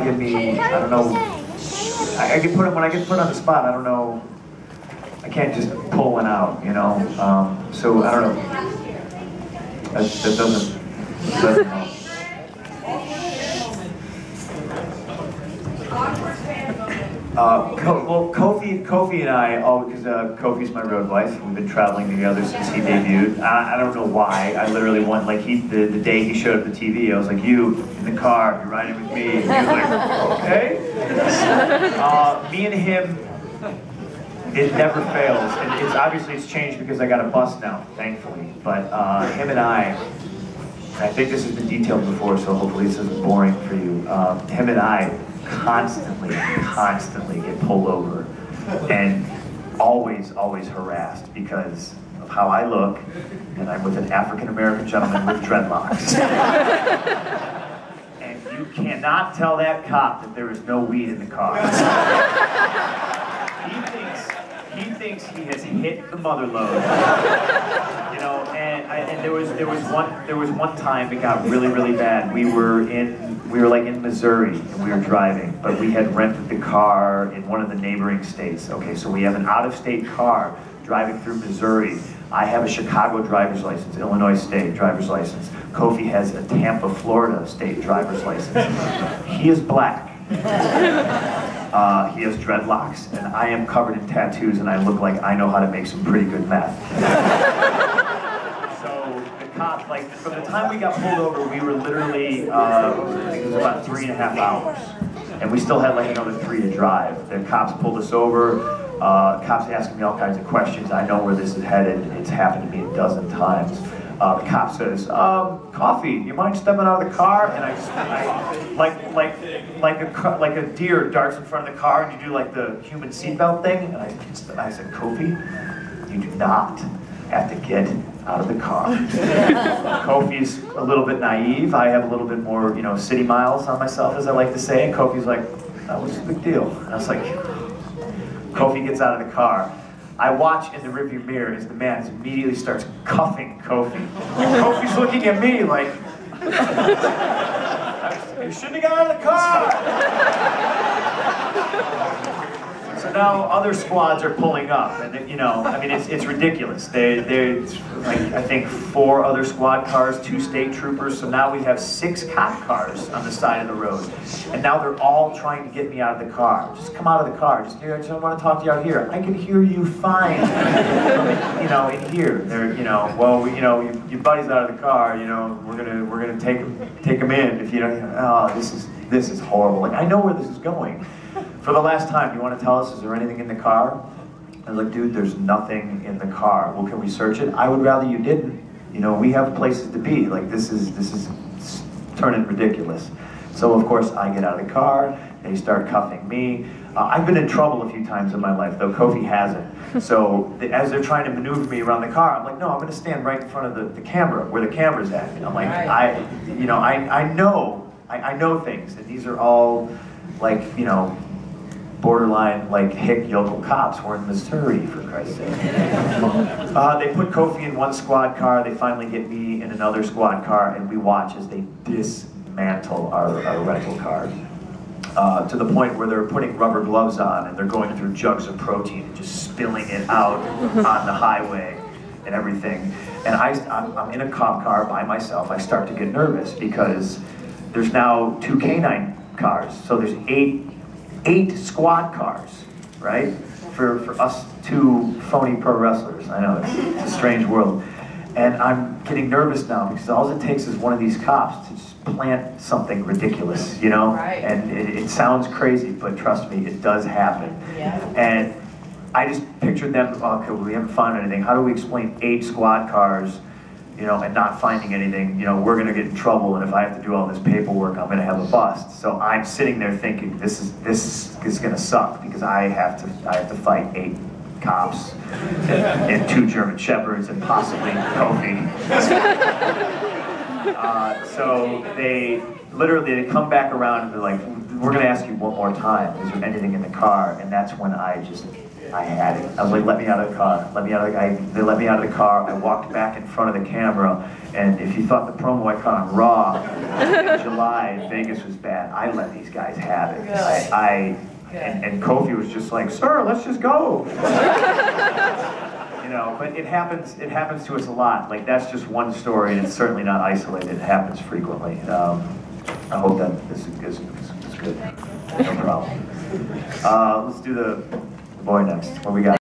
give me, I don't know, I get put, when I get put on the spot, I don't know, I can't just pull one out, you know? So, I don't know, that doesn't help. Well, Kofi and I, because Kofi's my road wife, we've been traveling together since he debuted. I don't know why. I literally went, like, the day he showed up the TV, I was like, you, in the car, you're riding with me. And he was like, okay. Me and him, it never fails. It's obviously it's changed because I got a bus now, thankfully. But him and I think this has been detailed before, so hopefully this isn't boring for you. Him and I constantly get pulled over and always harassed because of how I look, and I'm with an African-American gentleman with dreadlocks. And you cannot tell that cop that there is no weed in the car. He thinks he has hit the mother lode. You know, and there was one time it got really bad. We were like in Missouri and we were driving, but we had rented the car in one of the neighboring states. Okay, so we have an out-of-state car driving through Missouri. I have a Chicago driver's license, Illinois state driver's license. Kofi has a Tampa, Florida state driver's license. He is black. He has dreadlocks, and I am covered in tattoos, and I look like I know how to make some pretty good meth. So the cop, like, from the time we got pulled over, we were literally, I think it was about 3.5 hours, and we still had like another 3 to drive. The cops pulled us over. Cops asking me all kinds of questions. I know where this is headed. It's happened to me a dozen times. The cop says, Kofi, you mind stepping out of the car? And I like a deer darts in front of the car and you do like the human seatbelt thing. And I said, Kofi, you do not have to get out of the car. Kofi's a little bit naive. I have a little bit more, you know, city miles on myself, as I like to say. And Kofi's like, that was a big deal. And I was like, Kofi gets out of the car. I watch in the rearview mirror as the man immediately starts cuffing Kofi. And Kofi's looking at me like, you shouldn't have got out of the car! So now other squads are pulling up, and you know, I mean, it's ridiculous. There's like, I think 4 other squad cars, 2 state troopers, so now we have 6 cop cars on the side of the road. And now they're all trying to get me out of the car. Just come out of the car, I just don't want to talk to you out here. I can hear you fine. You know, in here. They're, you know, well, you know, your buddy's out of the car, you know, we're gonna take him in if you don't, oh, this is horrible. Like, I know where this is going. For the last time, do you want to tell us, is there anything in the car? I was like, dude, there's nothing in the car. Well, can we search it? I would rather you didn't. You know, we have places to be. Like, this is turning ridiculous. So, of course, I get out of the car. They start cuffing me. I've been in trouble a few times in my life, though Kofi hasn't. So, as they're trying to maneuver me around the car, I'm like, no, I'm going to stand right in front of the camera, where the camera's at. And I'm like, I know things, and these are all, like, you know, borderline, like, hick yokel cops. We're in Missouri, for Christ's sake. They put Kofi in one squad car, they finally get me in another squad car, and we watch as they dismantle our rental car. To the point where they're putting rubber gloves on, and they're going through jugs of protein and just spilling it out on the highway and everything. And I'm in a cop car by myself. I start to get nervous because there's now 2 canine cars, so there's 8 squad cars, right? For us 2 phony pro wrestlers. I know, it's a strange world. And I'm getting nervous now because all it takes is one of these cops to just plant something ridiculous, you know? Right. And it sounds crazy, but trust me, it does happen. Yeah. And I just pictured them, okay, well, we haven't found anything. How do we explain 8 squad cars, you know, and not finding anything? You know, we're gonna get in trouble, and if I have to do all this paperwork, I'm gonna have a bust. So I'm sitting there thinking, this is gonna suck because I have to fight 8 cops and 2 German Shepherds and possibly Kofi. So they come back around and they're like, we're gonna ask you one more time, is there anything in the car? And that's when I just I had it. I was like, let me out of the car. Let me out of the, they let me out of the car. I walked back in front of the camera, and if you thought the promo I cut on Raw in July in Vegas was bad, I let these guys have it. And Kofi was just like, sir, let's just go. You know, but it happens to us a lot. Like, that's just one story, and it's certainly not isolated. It happens frequently. I hope that this is good. No problem. Let's do the boy next. What we got?